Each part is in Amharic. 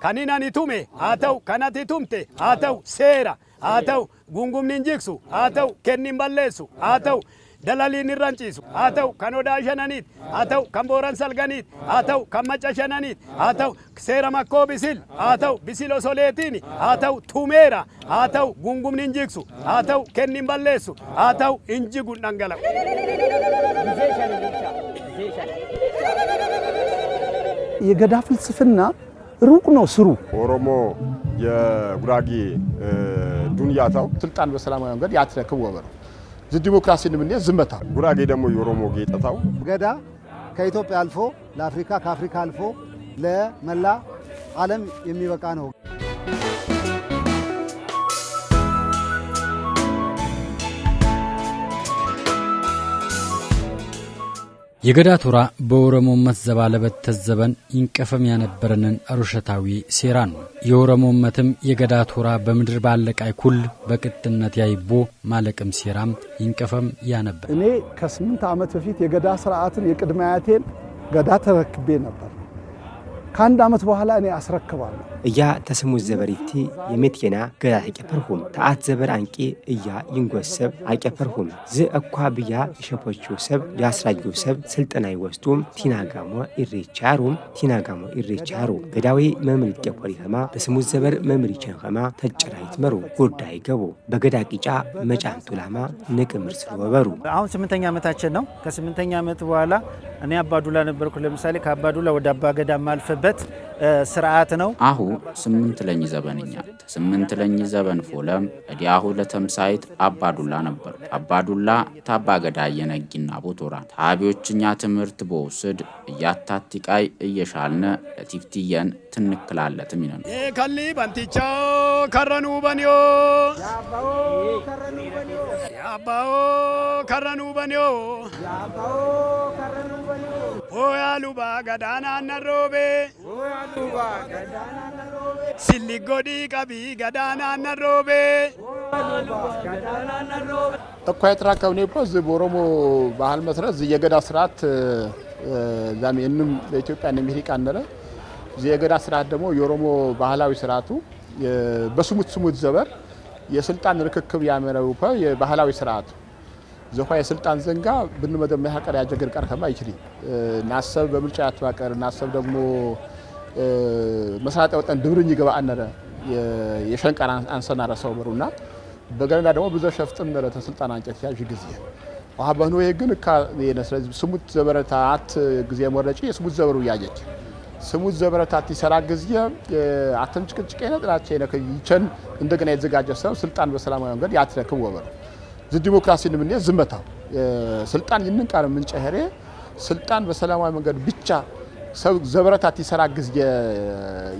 kanina ni tume haa ta'u kanati tumte haa ta'u seera haa ta'u gungumni hin jigsu haa ta'u kenni hin balleessu haa ta'u dalaliin irraan ciisu haa ta'u kan odaa shananiit haa ta'u kan booran salganiit haa ta'u kan macca shananiit haa ta'u seera makkoo bisil haa ta'u bisil osoleetiin haa ta'u tumeera haa ta'u gungumni hin jigsu haa ta'u kenni hin balleessu haa ta'u hin jigu dhangala'u. የገዳ ፍልስፍና ሩቅ ነው ስሩ። ኦሮሞ የጉራጌ ዱንያታው ስልጣን በሰላማዊ መንገድ ያትረክብ ወበሩ ዲሞክራሲን ምን ዝመታ ጉራጌ ደግሞ የኦሮሞ ጌጠታው ገዳ ከኢትዮጵያ አልፎ ለአፍሪካ ከአፍሪካ አልፎ ለመላ ዓለም የሚበቃ ነው። የገዳ ቶራ በኦሮሞ መዘባለበት ተዘበን ይንቀፈም ያነበረንን አሩሸታዊ ሴራ ነው። የኦሮሞ መተም የገዳ ቶራ በምድር ባለቃይ ኩል በቅጥነት ያይቦ ማለቅም ሴራም ይንቀፈም ያነበር። እኔ ከ8 ዓመት በፊት የገዳ ስርዓትን የቅድማያቴን ገዳ ተረክቤ ነበር። ከአንድ ዓመት በኋላ እኔ አስረክባለሁ። እያ ተስሙዝ ዘበሪቲ የሜትየና ገዳ ተቀፈርሁም ተአት ዘበር አንቂ እያ ይንጎሰብ አቀፈርሁም ዝ አኳ ብያ የሸፖቹ ሰብ ያስራጁ ሰብ ስልጠና ይወስዱም ቲናጋሞ ኢሬቻሩ ገዳዊ መምሪት ቀቆሪ ከማ በስሙዝ ዘበር መምሪቸን ከማ ተጨራይት መሩ ጉዳይ ገቡ በገዳ ቂጫ መጫንቱ ላማ ንቅምር ስለወበሩ አሁን 8ኛ ዓመታችን ነው። ከ8ኛ ዓመት በኋላ እኔ አባዱላ ነበርኩ። ለምሳሌ ከአባዱላ ወደ አባገዳ ማልፈበት ስርዓት ነው። አሁ 8 ለኝ ዘበንኛ 8 ለኝ ዘበን ፎለም እዲያሁ ለተምሳይት አባዱላ ነበር። አባዱላ ታባገዳ የነጊና ቦቶራ ታቢዎችኛ ትምህርት በወስድ ያታጥቃይ እየሻልነ ለቲፍቲየን ትንክላለትም ይነን ከሊ ባንቲቻ ከረኑ በኒዮ ያባኦ ከረኑ በኒዮ ኦያሉባ ገዳና ነሮቤ ሲሊጎዲ ቀቢ ገዳና ነሮቤ ተኳይ ተራካው ነው ፖዝ በኦሮሞ ባህል መሰረት የገዳ ስርዓት ዛሜንም በኢትዮጵያ እንደሚሪቃ እንደረ የገዳ ስርዓት ደግሞ የኦሮሞ ባህላዊ ስርዓቱ በስሙት ዘበር የስልጣን ርክክብ ያመረው የባህላዊ ስርዓቱ ዘኳ የስልጣን ዘንጋ ብንመደም ያቀር ያጀገር ቀር ከማ ይችላል ናሰብ በምርጫ ያተዋቀር ናሰብ ደግሞ መስራታ ወጣን ድብርኝ ይገባ አነረ የሸንቀራ አንሰና ረሰው በሩና በገና ደግሞ ብዙ ሸፍጥም ነረ ተስልጣን አንጨት ያጅ ጊዜ አባኑ ይግን ካ የነስረዝ ስሙት ዘበረታት ጊዜ ወረጪ የስሙት ዘበሩ ያጀች ስሙት ዘበረታት ይሰራ ጊዜ አተምጭቅጭቅ ነጥራቸው ነከ ይቸን እንደገና የተዘጋጀ ሰው ስልጣን በሰላማዊ መንገድ ያትረክብ ወበሩ ዲሞክራሲን ምን ዝመታ ስልጣን ይንቃር ምን ጨኸሬ ስልጣን በሰላማዊ መንገድ ብቻ ሰው ዘበረታት ይሰራ ጊዜ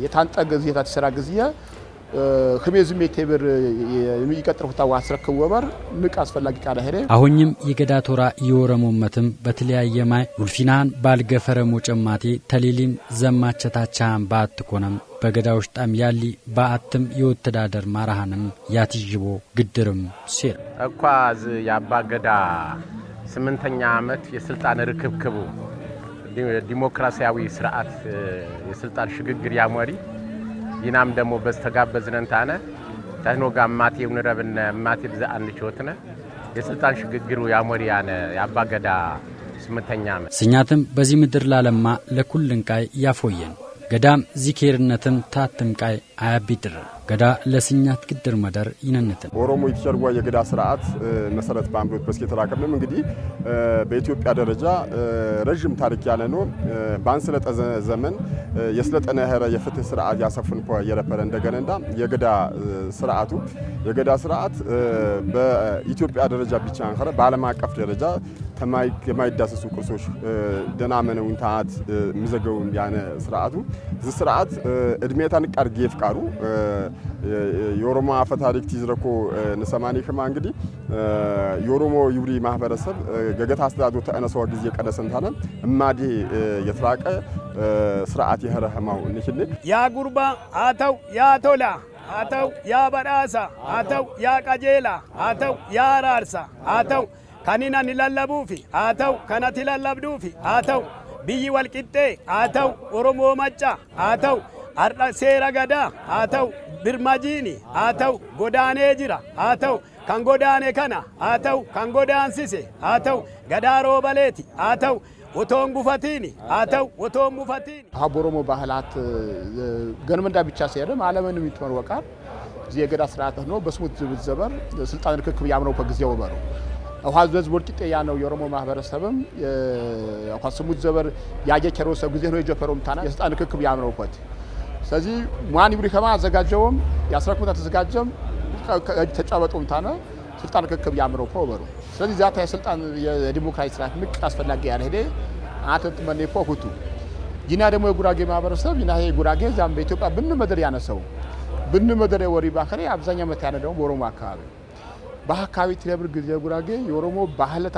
የታንጠ ጊዜ ይሰራ ጊዜ ከመዝም የቴብር የሚቀጥሩት አዋስረከው ወበር ንቅ አስፈላጊ ቃል ሄደ አሁንም የገዳ ቶራ የኦሮሞ መተም በተለያየ ማይ ውልፊናን ባልገፈረ ሞጨማቴ ተሊሊም ዘማቸታቻን ባትኮነም በገዳውሽ ጣም ያሊ ባአትም የወተዳደር ማራሃንም ያትጅቦ ግድርም ሲር አቋዝ ያባገዳ 8ኛ ዓመት የስልጣን ርክብክቡ ዲሞክራሲያዊ ስርዓት የስልጣን ሽግግር ያመሪ ይናም ደግሞ በስተጋበዝነን ታነ ተኖጋ ማቴው ንረብነ ማቴብ ዘአንድ ቾትነ የስልጣን ሽግግሩ ያመሪ ያነ ያባገዳ 8ኛ ዓመት ስኛትም በዚህ ምድር ላለማ ለኩልንቃይ ያፎየን ገዳም ዚኬርነትም ታትምቃይ አያቢጥር ገዳ ለስኛት ግድር መደር ይነነተን ኦሮሞ ይተርጓ የገዳ ስርዓት መሰረት ባምሮት በስከተራከብንም እንግዲህ በኢትዮጵያ ደረጃ ረጅም ታሪክ ያለ ነው። ባንስለጠ ዘመን የስለጠነ ሄረ የፍትህ ስርዓት ያሰፍን የረፈረ እንደገነንዳ የገዳ ስርዓት በኢትዮጵያ ደረጃ ብቻ አንከረ በዓለም አቀፍ ደረጃ ከማይዳሰሱ ቅርሶች ደናመነው እንታት ምዘገው ያነ ስርዓቱ እዚ ስርዓት እድሜታን ቃርጌ ፍቃሩ የኦሮሞ አፈ ታሪክ ትዝረኮ ነሰማኒ ከማ እንግዲህ የኦሮሞ ይብሪ ማህበረሰብ ገገታ አስተዳደሩ ተነሰው ጊዜ ቀደሰንታነ እማዲ የትራቀ ስርዓት የህረህማው ንሽል ያ ጉርባ አተው ያ ቶላ አተው ያ በራሳ አተው ያ ቀጀላ አተው ያ ራርሳ አተው ካኒና ንላላቡፊ አተው ካናት ይላላብዱፊ አተው ቢይ ወልቂጤ አተው ኦሮሞ ማጫ አተው arda seera gadaa haa ta'u birmajiini haa ta'u godaanee jira haa ta'u kan godaane kana haa ta'u kan godaansise haa ta'u gadaa roobaleeti haa ta'u ወቶም ጉፋቲኒ አተው ወቶም ጉፋቲኒ ሀቦሮሞ ባህላት ገንመንዳ ብቻ ሲያደም ዓለምንም ይተመርወቃል እዚህ የገዳ ስርዓት ነው በስሙት ዘበር ስልጣን ርክክብ ያምነው ከጊዜው በሩ አዋዝ በዝ ወርቂጤ ያነው የኦሮሞ ማህበረሰብም አዋዝ ስሙት ዘበር ያጀከሮ ሰብ ጊዜ ነው የጀፈሮም ታና የስልጣን ርክክብ ያምነው ፖት ስለዚህ ማን ይብሪ ከማ አዘጋጀውም ያስረክሙታ ተዘጋጀም ተጫወጡም ታና ስልጣን ርክክብ ያምነው ፖበሩ ስለዚህ ዛታ የስልጣን የዲሞክራሲ ስርዓት ምቅ አስፈላጊ ያለ ሄደ አተት መኔፖ ሁቱ ጂና ደግሞ የጉራጌ ማህበረሰብ ይና ይሄ ጉራጌ ዛም በኢትዮጵያ ብንመደር ያነሰው ብንመደር ወሪ ባከሬ አብዛኛው መታነ ደግሞ ኦሮሞ አካባቢ በአካባቢ ትለብር ጊዜ ጉራጌ የኦሮሞ ባህለታ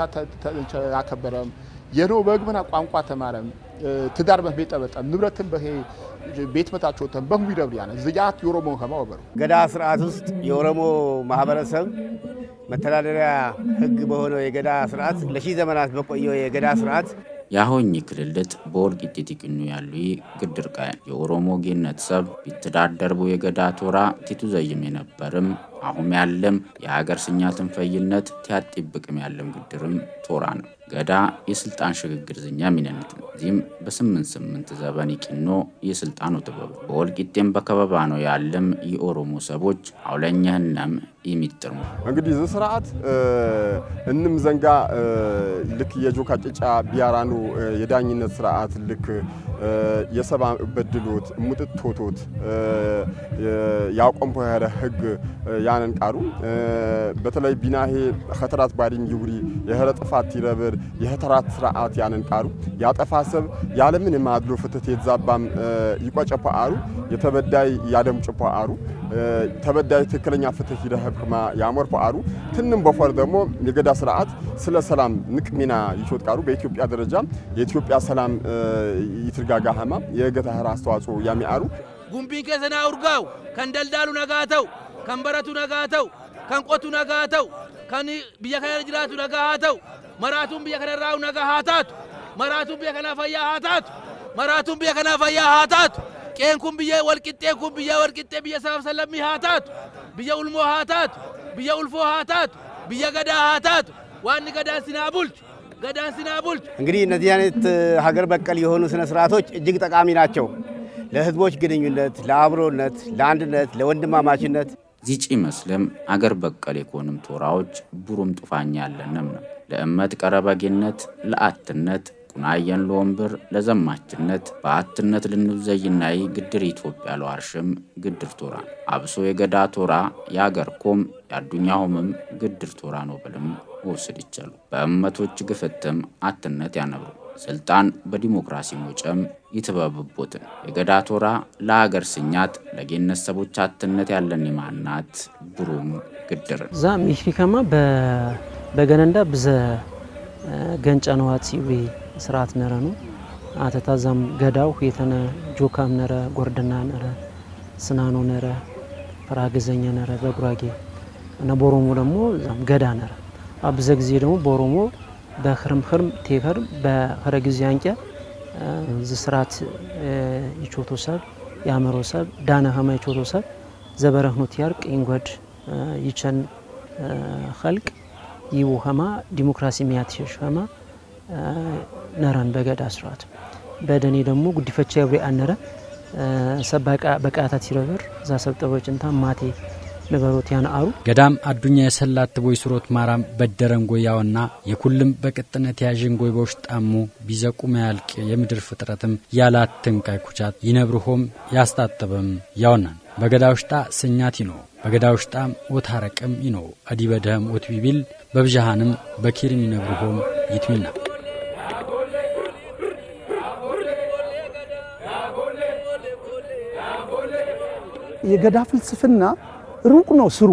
አከበረም የኖ በግብና ቋንቋ ተማረም ትዳር በቤት ጠበጠም ንብረትን በሄ ቤት መታቾተን በሙ ይደብር ያነ ዝያት የኦሮሞ ከማወበሩ ገዳ ስርዓት ውስጥ የኦሮሞ ማህበረሰብ መተዳደሪያ ህግ በሆነው የገዳ ስርዓት ለሺ ዘመናት በቆየው የገዳ ስርዓት ያሆኝ ክልልት በወልቂጤ ትቅኑ ያሉ ግድር ቃይ የኦሮሞ ጌነት ሰብ ቢተዳደርቡ የገዳ ቶራ ቲቱ ዘይም የነበርም አሁን ያለም የሀገር ስኛትን ፈይነት ቲያጥብቅም ያለም ግድርም ቶራ ነው ገዳ የስልጣን ሽግግር ዝኛ ሚነነት ዚም በ88 ዘበን ይቅኖ የስልጣኑ ተበብ በወልቂጤም በከበባ ነው ያለም የኦሮሞ ሰቦች አውለኛህናም የሚጥርሙ እንግዲህ ዝ ስርዓት እንም ዘንጋ ልክ የጆካ ጭጫ ቢያራኑ የዳኝነት ስርዓት ልክ የሰባ በድሎት ሙጥቶቶት ያቆም ሆረ ህግ ያነን ቃሩ በተለይ ቢናሄ ኸተራት ባዲን ይውሪ የህረ ጥፋት ይረብር የህተራት ስርዓት ያነን ቃሩ ያጠፋሰብ ያለምን ማድሎ ፍትት የተዛባም ይቆጨፓ አሩ የተበዳይ ያደምጭፓ አሩ ተበዳይ ትክክለኛ ፍትህ ይደህብማ ያመርፓ አሩ ትንም በፈር ደግሞ የገዳ ስርዓት ስለ ሰላም ንቅሚና ይሾጥቃሩ በኢትዮጵያ ደረጃ የኢትዮጵያ ሰላም ይትርጋጋ ሀማ የገታ ህራ አስተዋጽኦ ያሚአሩ ጉምቢን ከሰና ኡርጋው ከንደልዳሉ ነጋተው ከንበረቱ ነጋተው ከንቆቱ ነጋተው ከኒ ቢያከና ጅራቱ ነጋተው መራቱን ቢያከናራው ነጋሃታት መራቱን ቢያከና ፈያ ሃታት መራቱን ቢያከና ፈያ ሃታት ቄንኩም ቢየ ወልቂጤኩም ቢየ ወልቂጤ ቢየ ሰበብ ሰለሚ ሃታት ቢየ ኡልሞ ሃታት ቢየ ኡልፎ ሃታት ቢየ ገዳ ሃታት ዋን ገዳ ሲናቡልች ገዳን ሲናቡልች እንግዲህ እነዚህ አይነት ሀገር በቀል የሆኑ ስነ ስርዓቶች እጅግ ጠቃሚ ናቸው ለህዝቦች ግንኙነት ለአብሮነት ለአንድነት ለወንድማማችነት ዚጪ መስለም አገር በቀል የኮንም ቶራዎች ቡሩም ጡፋኛ ያለንም ነው ለእመት ቀረበግነት ለአትነት ቁናየን ለወንበር ለዘማችነት በአትነት ልንዘይናይ ግድር ኢትዮጵያ ለዋርሽም ግድር ቶራ አብሶ የገዳ ቶራ ያገርኮም ያዱኛውም ግድር ቶራ ነው ብለም ወስድ ይቻሉ በእመቶች ግፍትም አትነት ያነብሩ ስልጣን በዲሞክራሲ ሞጨም ይተባበቦትን የገዳ ቶራ ለሀገር ስኛት ለጌነት ሰቦች አትነት ያለን ማናት ብሩም ግድር ዛ ሚፍሪካማ በገነንዳ በዘ ገንጫ ነዋት ሲዊ ስርዓት ነረኑ አተታዛም ገዳው የተነ ጆካም ነረ ጎርደና ነረ ስናኖ ነረ ፍራገዘኛ ነረ በጉራጌ እና ቦሮሞ ደግሞ ገዳ ነረ አብዘ ጊዜ ደግሞ ቦሮሞ በخرم ቴከር በኸረጊዜ አንቀ ዝስራት ይቾቶሰብ ያመሮሰብ ዳና ሀማ ይቾቶሰብ ዘበረህኖት ያርቅ እንጎድ ይቸን خلق ይውሃማ ዲሞክራሲ ሚያትሽ ሀማ ነራን በገዳ ስርዓት በደኔ ደግሞ ጉዲፈቻ ይብሪ አነረ ሰባቃ በቃታ ሲረበር ዛሰብጠቦች እንታ ማቴ ለበሮት ያናሩ ገዳም አዱኛ የሰላት ቦይ ስሮት ማራም በደረን ጎያውና የኩልም በቅጥነት ያዥን ጎይ በውሽጣሙ ቢዘቁም ያልቅ የምድር ፍጥረትም ያላትን ካይኩቻት ይነብርሆም ያስታጠበም ያውናን በገዳውሽጣ ስኛት ይኖ በገዳውሽጣም ወታረቅም ይኖ አዲበደም ወትቢቢል በብጃሃንም በኪርም ይነብርሆም ይትሚና የገዳ ፍልስፍና ሩቅ ነው ስሩ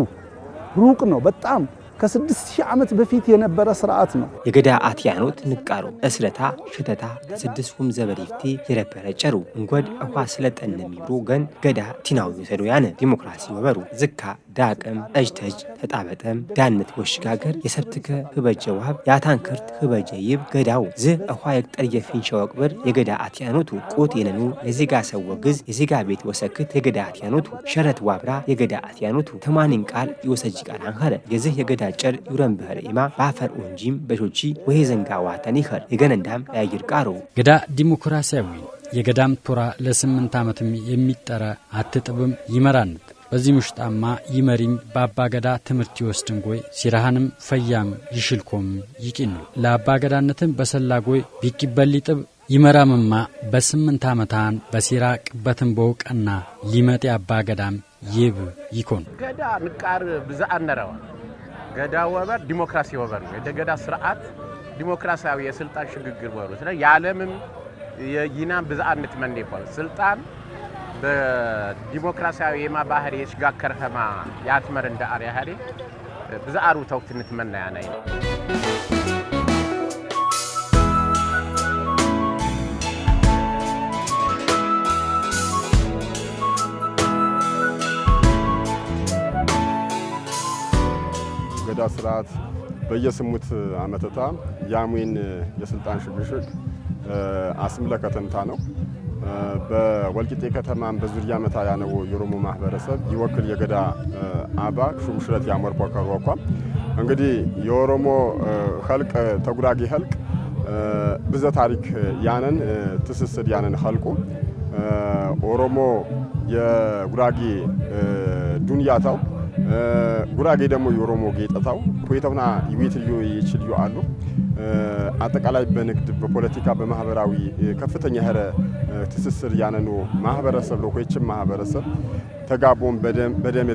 ሩቅ ነው በጣም ከ6000 ዓመት በፊት የነበረ ስርዓት ነው። የገዳ አትያኖት ንቃሩ እስረታ ሽተታ ስድስቱም ዘበሪፍቲ የረበረ ጨሩ እንጎድ እኳ ስለጠነ የሚብሩ ገን ገዳ ቲናዊ ሰዶ ያነ ዲሞክራሲ ወበሩ ዝካ ዳቅም እጅተጅ ተጣበጠም ዳነት ወሽጋገር የሰብትከ ህበጀ ዋብ ያታንክርት ህበጀ ይብ ገዳው ዝ እኳ የቅጠር የፊንሸ ወቅብር የገዳ አትያኖቱ ቁት የነኑ ለዚጋ ሰው ወግዝ የዚጋ ቤት ወሰክት የገዳ አትያኖቱ ሸረት ዋብራ የገዳ አትያኖቱ ተማኒን ቃል ይወሰጅ ቃል አንኸረ የዚህ የገዳ ጨር ዩረን በህር ኢማ ባፈር ኡንጂም በሾቺ ወሄ ዘንጋ ዋተን ይኸር የገነንዳም ያይር ቃሩ ገዳ ዲሞክራሲያዊ የገዳም ቶራ ለ8 ዓመትም የሚጠራ አትጥብም ይመራንት በዚህ ምሽጣማ ይመሪም በአባ ገዳ ትምህርት ይወስድን ጎይ ሲራሃንም ፈያም ይሽልኮም ይቂኑ ለአባ ገዳነትም በሰላጎይ ቢቂበል ጥብ ይመራምማ በ8 ዓመታን በሲራ ቅበትን በውቀና ሊመጥ አባ ገዳም ይብ ይኮን ገዳ ንቃር ብዛአነረዋ ገዳ ወበር ዲሞክራሲ ወበር ነው የገዳ ስርዓት ዲሞክራሲያዊ የስልጣን ሽግግር ወሩ ስለ ያለምም የይናም ብዛአነት መንዴ ይባል ስልጣን በዲሞክራሲያዊ የማባህር የሽጋከር ከማ ያትመር እንደ አሪያ ሀሪ ብዛአሩ ተውክትነት መናያ ናይ ገዳ ስርዓት በየስሙት ዓመታታ ያሙን የስልጣን ሽግሽግ አስምለከተንታ ነው በወልቂጤ ከተማም በዙሪያ መታ ያነው የሮሞ ማህበረሰብ ይወክል የገዳ አባ ሹምሽረት ያመርቆ ከሮኳ እንግዲህ የኦሮሞ ኸልቅ ተጉራጌ ኸልቅ ብዘ ታሪክ ያነን ትስስድ ያነን ኸልቁ ኦሮሞ የጉራጌ ዱንያታው ጉራጌ ደግሞ የኦሮሞ ጌጠታው ኮይተውና ይዊትልዩ ይችልዩ አሉ አጠቃላይ በንግድ በፖለቲካ በማህበራዊ ከፍተኛ ሄረ ትስስር ያነኑ ማህበረሰብ ነው ኮይችም ማህበረሰብ ተጋቦም በደም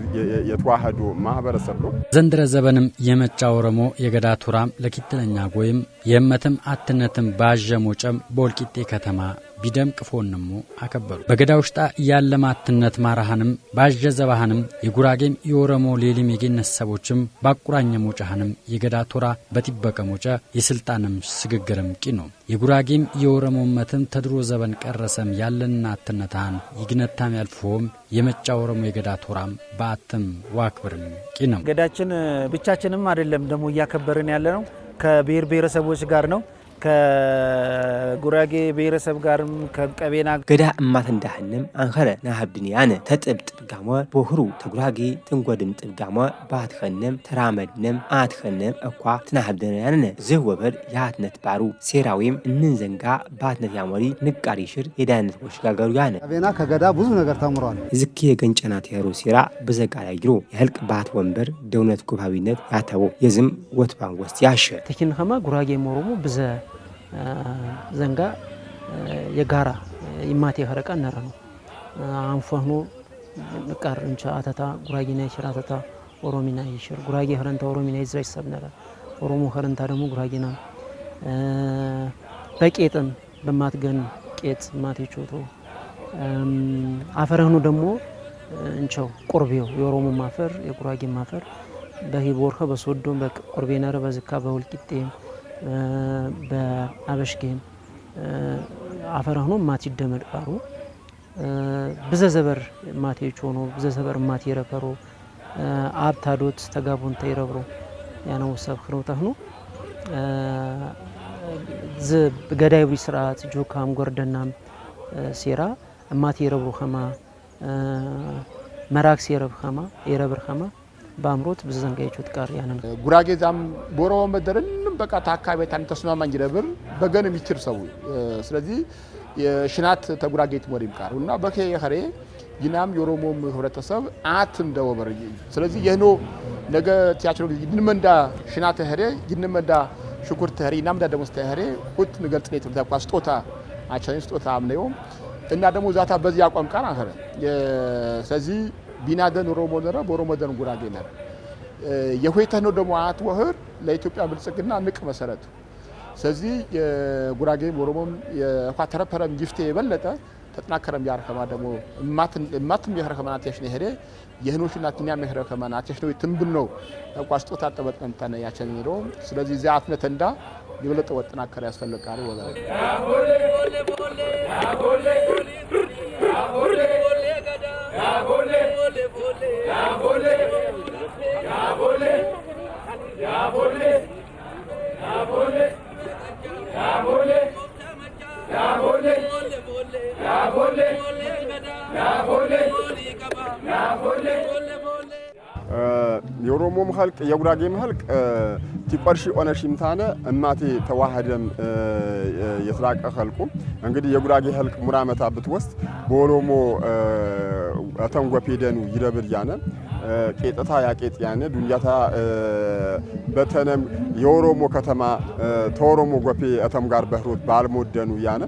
የተዋሃዱ ማህበረሰብ ነው ዘንድረ ዘበንም የመጫ ኦሮሞ የገዳ ቱራም ለኪትለኛ ጎይም የመተም አትነትም ባጀሞጨም በወልቂጤ ከተማ ቢደምቅ ፎንሙ አከበሩ በገዳ ውሽጣ ያለማትነት ማራሃንም ባጀዘባሃንም የጉራጌም የኦሮሞ ሌሊም የገነሰቦችም ባቁራኘ ሞጫሃንም የገዳ ቱራ በጥበቀ ሞጫ የስልጣንም ስግግርም ቂኖ የጉራጌም የኦሮሞ መተም ተድሮ ዘበን ቀረሰም ያለናትነታን ይግነታም ያልፎም የመጫ ኦሮሞ የገዳ ቱራም በአተም ዋክብርም ቂኖ ገዳችን ብቻችንም አይደለም ደሞ ያከበርን ያለ ነው ከብሔር ብሔረሰቦች ጋር ነው ከጉራጌ ብሔረሰብ ጋርም ከቀቤና ገዳ እማት እንዳህንም አንኸረ ናሀብድን ያነ ተጥብ ጥብጋሞ ቦህሩ ተጉራጌ ጥንጎድም ጥብጋሞ ባትኸነም ተራመድነም አትኸነም እኳ ትናሀብድን ያነ ዝህ ወበር ያትነት ባሩ ሴራዊም እንንዘንጋ ባትነት ያሞሪ ንቃሪ ሽር የዳነት ወሽጋገሩ ያነ ቀቤና ከገዳ ብዙ ነገር ተምሯል ዝኪ የገንጨናት ያሩ ሴራ በዘጋላ ይግሩ የህልቅ ባት ወንበር ደውነት ጉባቢነት ያተው የዝም ወትባን ወስት ያሸ ተኪን ኸማ ጉራጌ ሞሮሞ በዘ ዘንጋ የጋራ ይማት የኸረቀ ነረ ነው አንፈህኑ ንቃር እንቻ አተታ ጉራጌና ይሽራተታ ኦሮሚና ይሽር ጉራጌ ኸረንታ ኦሮሚና ይዝራይ ሰብነረ ኦሮሞ ኸረንታ ደግሞ ጉራጌና በቄጥም በማትገን ቄጥ ማቴቾቶ አፈረህኑ ደግሞ እንቻው ቁርቤው የኦሮሞ ማፈር የጉራጌ ማፈር በሂቦርኸ በሶዶም በቁርቤነረ በዝካ በወልቂጤ በአበሽጌም አፈራህኑ ማት ይደመድቃሩ በዘዘበር ማቴቾ ነው በዘዘበር ማት ይረከሩ አብታዶት ተጋቡን ተይረብሩ ያነው ሰብክሩ ተህኑ ዝ ገዳይብሪ ስርዓት ጆካም ጎርደናም ሴራ ማት ይረብሩ ኸማ መራክስ ይረብ ኸማ ይረብር ኸማ ባምሮት በዘንጋይቾት ቃር ያነን ጉራጌ ዛም ቦሮ መደረን በቃ ታካይ ቤታን ተስማማኝ ይረብር በገን የሚችር ሰው ስለዚህ የሽናት ተጉራጌት ሞሪም ቃሩና በከ የኸሬ ይናም የኦሮሞም ህብረተሰብ አትም ደወበር ስለዚህ የኖ ነገ ቲያትሮ ይንመንዳ ሽናት ኸሬ ይንመንዳ ሽኩርት ኸሬ ናምዳ ደሞስተ ኸሬ ሁት ንገልጽ ነው ተቋ ስጦታ አቻኝ ስጦታ አምነው እና ደግሞ ዛታ በዚህ አቋም ቃር አኸረ ስለዚህ ቢናደን ኦሮሞ ነረ በኦሮሞደን ጉራጌ ነረ የሆይታ ነው ደግሞ አትወህር ለኢትዮጵያ ብልጽግና ንቅ መሰረቱ ስለዚህ የጉራጌ ኦሮሞም የኳተረፐረም ጊፍቴ የበለጠ ተጠናከረም ያርከማ ደግሞ እማትም ያርከማ ናትሽ ነው ሄደ የህኖሽና ትኛ ያርከማ ናትሽ ነው ትምብን ነው ቋስጦታ ተበጠንተነ ያቸን ነው ስለዚህ እዚያ አትነተንዳ የበለጠ ወጥናከር ያስፈልጋል ወላሂ የኦሮሞ መሐልቅ የጉራጌ መሐልቅ ቲቆርሺ ኦነሽምታነ እማቴ ተዋህደም የስራቀ ኸልቁ እንግዲህ የጉራጌ ሐልቅ ሙራመታ ብትወስድ በኦሮሞ አተንጎፔደኑ ይረብል ያነ ቄጠታ ያቄጥ ያነ ዱንያታ በተነም የኦሮሞ ከተማ ተኦሮሞ ጎፔ አተም ጋር በህሮት ባልሞደኑ ያነ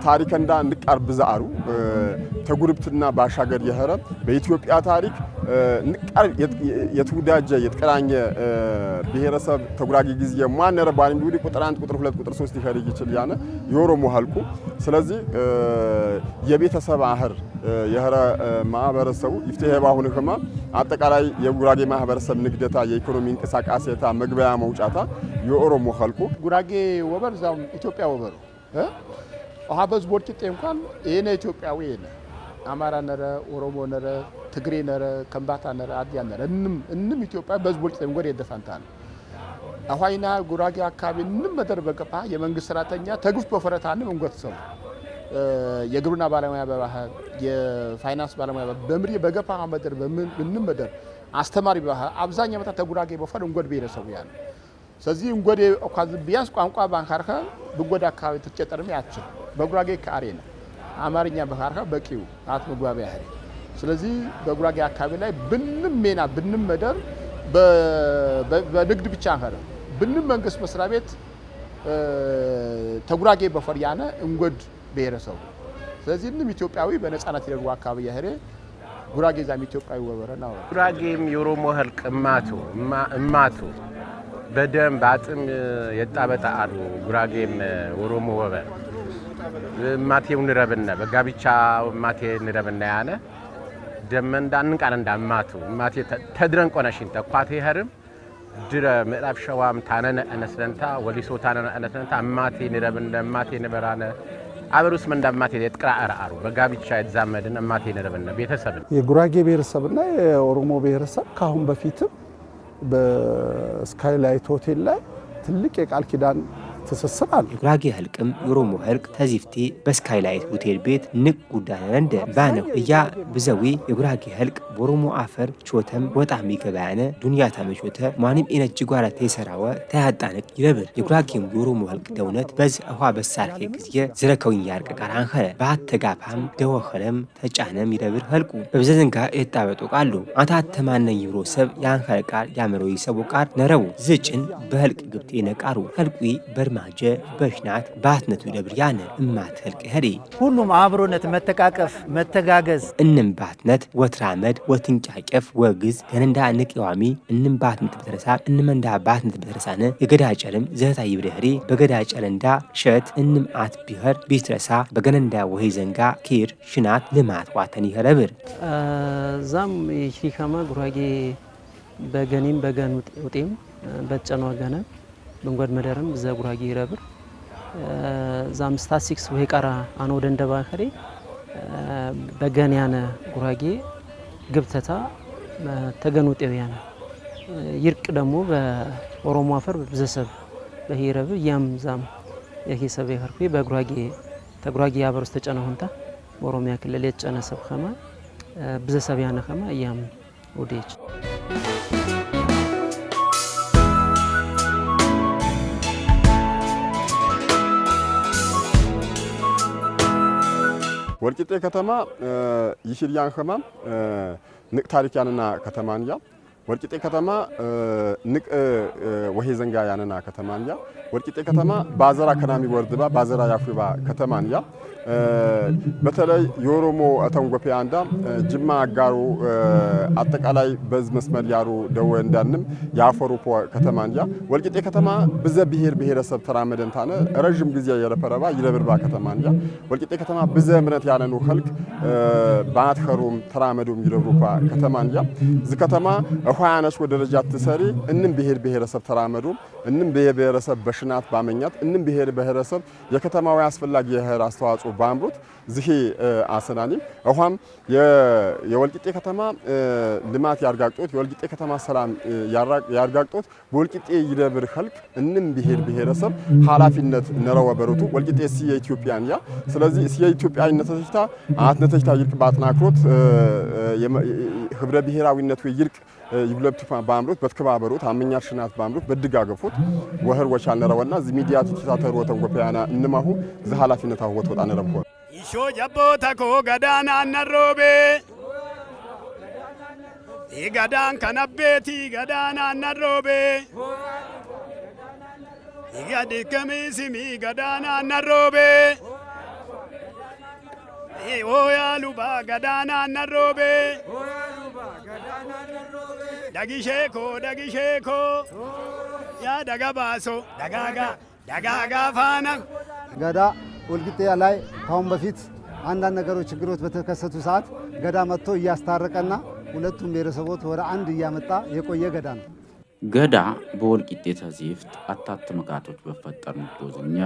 ታሪክ እንዳ እንቀርብ ዛሩ ተጉርብትና ባሻገር የኸረ በኢትዮጵያ ታሪክ ንቀርብ የትውዳጀ የተቀራኘ ብሔረሰብ ተጉራጌ ጊዜ ማነረ ባን ቢውዲ ቁጥር 1 ቁጥር 2 ቁጥር 3 ይኸር ይችል ያነ የኦሮሞ ሐልቁ ስለዚህ የቤተሰብ አህር የኸረ ማህበረሰቡ ይፍትሄ ባሁን ከማ አጠቃላይ የጉራጌ ማህበረሰብ ንግደታ የኢኮኖሚ እንቅስቃሴታ መግበያ መውጫታ የኦሮሞ ሐልቁ ጉራጌ ወበር ዛው ኢትዮጵያ ወበር አሃበዝ ቦርጭጤ እንኳን የኔ ኢትዮጵያዊ የነ አማራ ነረ ኦሮሞ ነረ ትግሬ ነረ ከምባታ ነረ አዲያ ነረ እንንም ኢትዮጵያ በዝ ቦርጭጤ እንጎር የደፋንታል አሁይና ጉራጌ አካባቢ እንንም መደር በቀፋ የመንግስት ሰራተኛ ተግፍ በፈረታንም እንጎትሰው የግብርና ባለሙያ በባህል የፋይናንስ ባለሙያ በምሪ በገፋ መደር በምን መደር አስተማሪ በባህል አብዛኛው መታ ተጉራጌ በፈር እንጎድ ብሔረሰቡ ያን ስለዚህ እንጎድ ኦካዝ ቢያንስ ቋንቋ ባንካርከ በጎዳ አካባቢ ተጨጠርም ያችል በጉራጌ ካሬና አማርኛ በካርከ በቂው አት መግባቢያ ያህል ስለዚህ በጉራጌ አካባቢ ላይ ብንም ሜና ብንም መደር በንግድ ብቻ አንከረ ብንም መንግስት መስሪያ ቤት ተጉራጌ በፈር ያነ እንጎድ ብሔረሰቡ ስለዚህ እንንም ኢትዮጵያዊ በነጻነት ይደርጉ አካባቢ ያህል ጉራጌ ዛም ኢትዮጵያዊ ወበረና ጉራጌም የኦሮሞ ሐልቅ እማቱ በደም ባጥም የጣበጣ አሉ ጉራጌም ኦሮሞ ወበር ማቴው ንረብነ በጋቢቻ ማቴ ንረብነ ያነ ደመንዳ እንቃን እንዳማቱ ማቴ ተድረን ቆነሽን ተኳቴ ሀርም ድረ ምዕራብ ሸዋም ታነነ አነስለንታ ወሊሶ ታነነ አነስለንታ ማቴ ንረብነ ማቴ ንበራነ አበሩስ መንዳማቴ የጥቅራ አራሩ በጋቢቻ የተዛመደን ማቴ ንረብነ ቤተሰብ የጉራጌ ብሔረሰብና የኦሮሞ ብሔረሰብ ካሁን በፊትም በስካይላይት ሆቴል ላይ ትልቅ የቃል ኪዳን ትስስር አለ። የጉራጌ ሐልቅም የኦሮሞ ሐልቅ ተዚፍቴ በስካይላይት ሆቴል ቤት ንቅ ጉዳነ እንደ ባነው እያ ብዘዊ የጉራጌ ሐልቅ በኦሮሞ አፈር ቾተም ወጣም ይገባያነ ዱንያ ታመቾተ ማንም ኢነጅ ጓራ ተሰራወ ተያጣነቅ ይረብር የጉራጌም የኦሮሞ ሐልቅ ደውነት በዝ አዋ በሳርኬ ጊዜ ዝረከውኝ ያርቀቃር አንኸረ ባተጋፋም ደወኸለም ተጫነም ይረብር ሐልቁ በብዘዘንጋ እጣበጡ ቃሉ አታት ተማነኝ ይሮ ሰብ ያንኸረቃር ያመሮይ ሰቦቃር ነረቡ ዝጭን በሐልቅ ግብቴ ነቃሩ ሐልቁ በርማጀ በሽናት ባትነቱ ደብር ያነ እማት ሐልቅ ሄሪ ሁሉም አብሮነት መተቃቀፍ መተጋገዝ እንም ባትነት ወትራመድ ወትንጫቀፍ ወግዝ ገነንዳ ንቅዋሚ እንም ባትነት በተረሳ እንመንዳ ባትነት በተረሳነ የገዳ ጨለም ዘታ ይብረህሪ በገዳ ጨለንዳ ሸት እንም አት ቢኸር ቢትረሳ በገነንዳ ወሄ ዘንጋ ኪር ሽናት ልማት ዋተን ይኸረብር ዛም ይሽከማ ጉራጌ በገኒም በገን ውጤም በጨኗ ገነ በንጓድ መደረም ዘጉራጌ ይረብር ዛም ስታቲስቲክስ ወይ ቀራ አኖ ደንደባ ኸሬ በገን ያነ ጉራጌ ግብተታ ተገኑጤው ያነ ይርቅ ደግሞ በኦሮሞ አፈር በዘሰብ በሂረብ ያም ዛም የሂሰብ ይኸርኩ በጉራጌ ተጉራጌ ያበርስ ተጨነሁንታ በኦሮሚያ ክልል የተጨነሰብ ኸማ በዘሰብ ያነ ኸማ ያም ወዴች ወልቂጤ ከተማ ይሽልያን ኸማ ንቅ ታሪክ ያነና ከተማንያ ወልቂጤ ከተማ ንቅ ወሄ ዘንጋ ያነና ከተማንያ ወልቂጤ ከተማ ባዘራ ከናሚ ወርድባ ባዘራ ያፍባ ከተማንያ በተለይ የኦሮሞ አተንጎፔ አንዳ ጅማ አጋሩ አጠቃላይ በዝ መስመር ያሩ ደወ እንዳንም ያፈሩፖ ከተማንያ ወልቂጤ ከተማ በዘ ብሔር ብሔረሰብ ተራመደን ታነ ረጅም ጊዜ የረፈረባ ይለብርባ ከተማንያ ወልቂጤ ከተማ በዘ ምረት ያለኑ ኸልቅ ባትኸሩም ተራመዱም ይለብሩባ ከተማንያ ዝ ከተማ አኋያነሽ ወደ ደረጃ ተሰሪ እንም ብሔር ብሔረሰብ ተራመዱም እንም ብሔር ብሔረሰብ በሽናት ባመኛት እንም ብሔር ብሔረሰብ የከተማው አስፈላጊ የህር አስተዋጽኦ ባምሩት ዝሂ አሰናኒ አሁን የወልቂጤ ከተማ ልማት ያርጋግጦት የወልቂጤ ከተማ ሰላም ያርጋግጦት በወልቂጤ ይደብር ኸልቅ እንም ብሔር ብሔረሰብ ኃላፊነት ነረው በሩቱ ወልቂጤ ሲ የኢትዮጵያንያ ስለዚህ ሲ የኢትዮጵያዊነት ተሽታ አትነተሽታ ይልቅ ባጥናክሮት ህብረ ብሔራዊነቱ ይልቅ ይብለብቱ ባምሩት በትከባበሩት አመኛር ሽናት ባምሩት በድጋገፉት ወህር ወቻል ነረውና ዚ ሚዲያ ተሳተሩ ወተንጎፒያና እንማሁ ዝ ኃላፊነት አወት ወጣ ነረቦ ይሾ ጀቦታ ኮ ገዳና አነሮቤ ይገዳን ከነቤቲ ገዳና አነሮቤ ይገዲ ከሚሲሚ ገዳና አነሮቤ ኦያሉባ ገዳና አነሮቤ ደጊሼኮ ያ ደጋባሶ ደጋጋ ፋና ገዳ ወልቂጤ ላይ ካሁን በፊት አንዳንድ ነገሮች ችግሮች በተከሰቱ ሰዓት ገዳ መጥቶ እያስታረቀና ሁለቱም ብሔረሰቦች ወደ አንድ እያመጣ የቆየ ገዳ ነው። ገዳ በወልቂጤ ተዚፍት አታት መካቶች በፈጠር ንቦዝኛ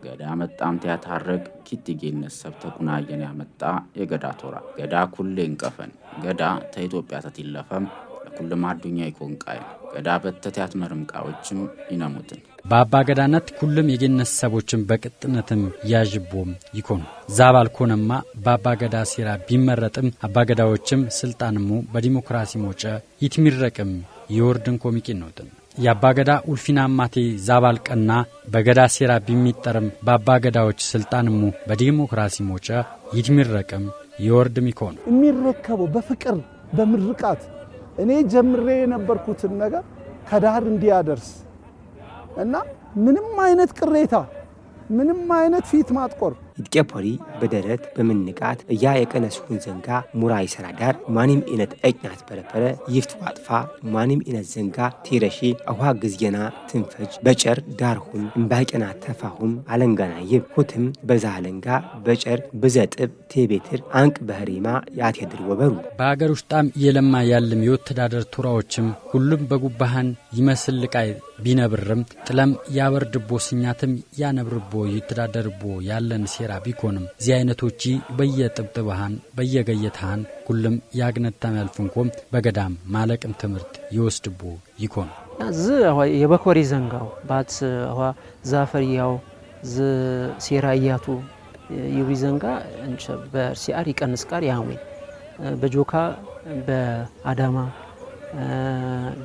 ገዳ መጣም ያታረቅ ኪትጌነት ሰብ ተኩናየን ያመጣ የገዳ ቶራ ገዳ ኩሌ እንቀፈን ገዳ ተኢትዮጵያ ተትለፈም ለኩልም አዱኛ ይቆንቃይ ገዳ በተት መርምቃዎችም ይነሙትን በአባ ገዳነት ሁሉም የገነት ሰቦችን በቅጥነትም ያጅቦም ይኮኑ ዛባል ኮነማ በአባ ገዳ ሲራ ቢመረጥም አባ ገዳዎችም ስልጣንሙ በዲሞክራሲ ሞጨ ይትሚረቅም የወርድን ኮሚቂ ነውትን የአባ ገዳ ኡልፊና ማቴ ዛባል ቀና በገዳ ሲራ ቢሚጠርም በአባ ገዳዎች ስልጣንሙ በዲሞክራሲ ሞጨ ይትሚረቅም የወርድም ይኮኑ የሚረከበው በፍቅር በምርቃት እኔ ጀምሬ የነበርኩትን ነገር ከዳር እንዲያደርስ እና ምንም አይነት ቅሬታ ምንም አይነት ፊት ማጥቆር ይጥቀፖሪ በደረት በምንቃት እያ የቀነሱን ዘንጋ ሙራይ ሰራዳር ማንም ኢነት እቅናት በረፈረ ይፍት ዋጥፋ ማንም ኢነት ዘንጋ ቲረሺ አዋ ግዝየና ትንፈጅ በጨር ዳርሁን እንባቀና ተፋሁም አለንጋና ይብሁትም በዛ አለንጋ በጨር በዘጥብ ቴቤትር አንቅ በህሪማ ያትሄድር ወበሩ በአገር ውስጣም የለማ ያለም የወተዳደር ቱራዎችም ሁሉም በጉባሃን ይመስል ቃይ ቢነብርም ጥለም ያወርድቦ ስኛትም ያነብርቦ ይተዳደርቦ ያለን ሴራ ቢኮንም ዚ አይነቶች በየጥብጥባሃን በየገየታን ሁሉም ያግነታም ያልፍንኮም በገዳም ማለቅም ትምህርት ይወስድቦ ይኮን ዝ የበኮሪ ዘንጋው ባት ዛፈሪያው ዝ ሴራያቱ ይዊ ዘንጋ እንቸ በሲአር ይቀንስ ቃር ያሙ በጆካ በአዳማ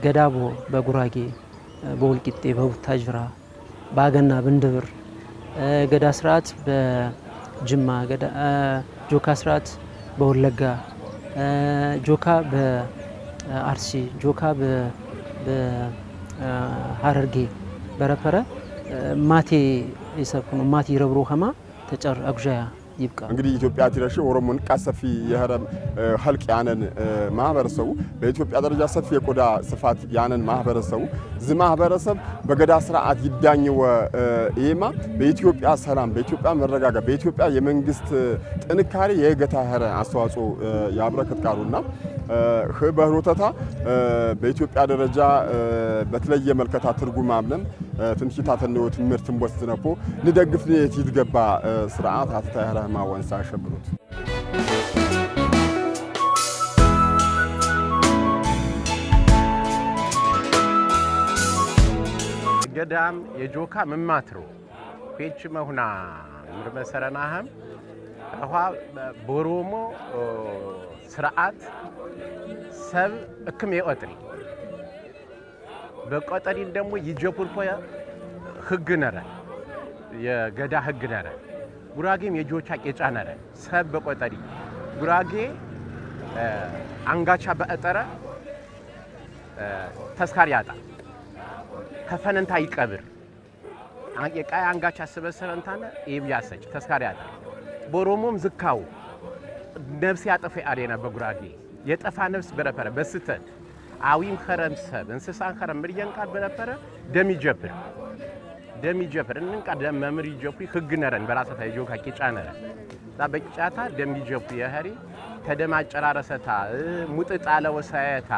ገዳቦ በጉራጌ በወልቂጤ በቡታጅራ ባገና ብንድብር ገዳ ስርዓት በጅማ ገዳ ጆካ ስርዓት በወለጋ ጆካ በአርሲ ጆካ በሐረርጌ በረፈረ ማቴ ይሰብኩ ማቴ ይረብሩ ኸማ ተጨር አግዣያ ይብቃ እንግዲህ ኢትዮጵያ ትረሽ ኦሮሞን ቃሰፊ የህረም ሐልቅ ያነን ማህበረሰቡ በኢትዮጵያ ደረጃ ሰፊ የቆዳ ስፋት ያነን ማህበረሰቡ ዝ ማህበረሰብ በገዳ ስርዓት ይዳኝወ ኤማ በኢትዮጵያ ሰላም በኢትዮጵያ መረጋጋት በኢትዮጵያ የመንግስት ጥንካሬ የገታ ህረ አስተዋጽኦ ያብረከትቃሩና በህሮተታ በኢትዮጵያ ደረጃ በተለየ መልከታ ትርጉም አብለን ትንሽታ ተነው ትምርትን ወስተነፖ ንደግፍ ይትገባ ስርዓት አስተያራ ማወንሳ ሸብሩት ገዳም የጆካ መማትሮ ፔች መሁና ምርመሰረናህም አዋ ቦሮሞ ስርዓት ሰብ እክም የቆጥሪ በቆጠሪ ደግሞ ይጀፑልፖ ህግ ነረ የገዳ ህግ ነረ ጉራጌም የጆቻ ቄጫ ነረ ሰብ በቆጠሪ ጉራጌ አንጋቻ በእጠረ ተስካር ያጣ ከፈነንታ ይቀብር የቃይ አንጋቻ ሰበሰበንታነ ይብያሰጭ ተስካር ያጣ ቦሮሞም ዝካው ነፍስ ያጠፈ አዴና በጉራጌ የጠፋ ነፍስ በረፈረ በስተት አዊም ኸረም ሰብ እንስሳን ኸረም ምርየን ቃል በረፈረ ደም ይጀብር እንንቃ ደም መምር ይጀብሪ ህግ ነረን በራሰታ ይጆካ ቂጫነረ በቂጫታ ደም ይጀብሪ የኸሪ ተደማ አጨራረሰታ ሙጥጥ አለ ወሳየታ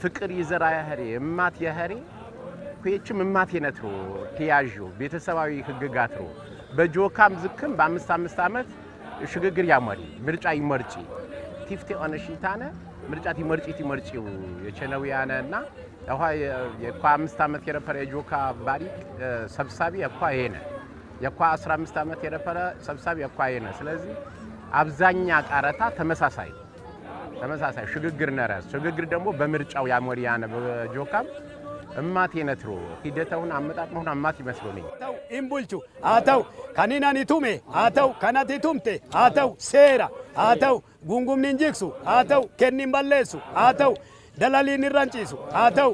ፍቅር ይዘራ የኸሪ እማት የኸሪ ኩየችም እማት የነትሮ ቲያጆ ቤተሰባዊ ህግጋትሮ በጆካም ዝክም በ5 ዓመት ሽግግር ያመሪ ምርጫ ይመርጪ ቲፍቴ ኦነሽታነ ምርጫ ይመርጪው የቸነውያነና አሃ የኳ 5 ዓመት የረፈረ የጆካ ባሪ ሰብሳቢ የኳ ይሄነ የኳ 15 ዓመት የረፈረ ሰብሳቢ የኳ ይሄነ ስለዚህ አብዛኛ ቃረታ ተመሳሳይ ሽግግር ነረስ ሽግግር ደግሞ በምርጫው ያመሪያነ በጆካም እማት የነትሮ ሂደታውን አመጣጥመውን አማት ይመስሉኝ አተው ኢምቡልቹ አተው ካኒናኒ ቱሜ አተው ካናቲ ቱምቴ አተው ሴራ አተው ጉንጉምኒ እንጂክሱ አተው ከኒን ባሌሱ አተው ደላሊን ራንጪሱ አተው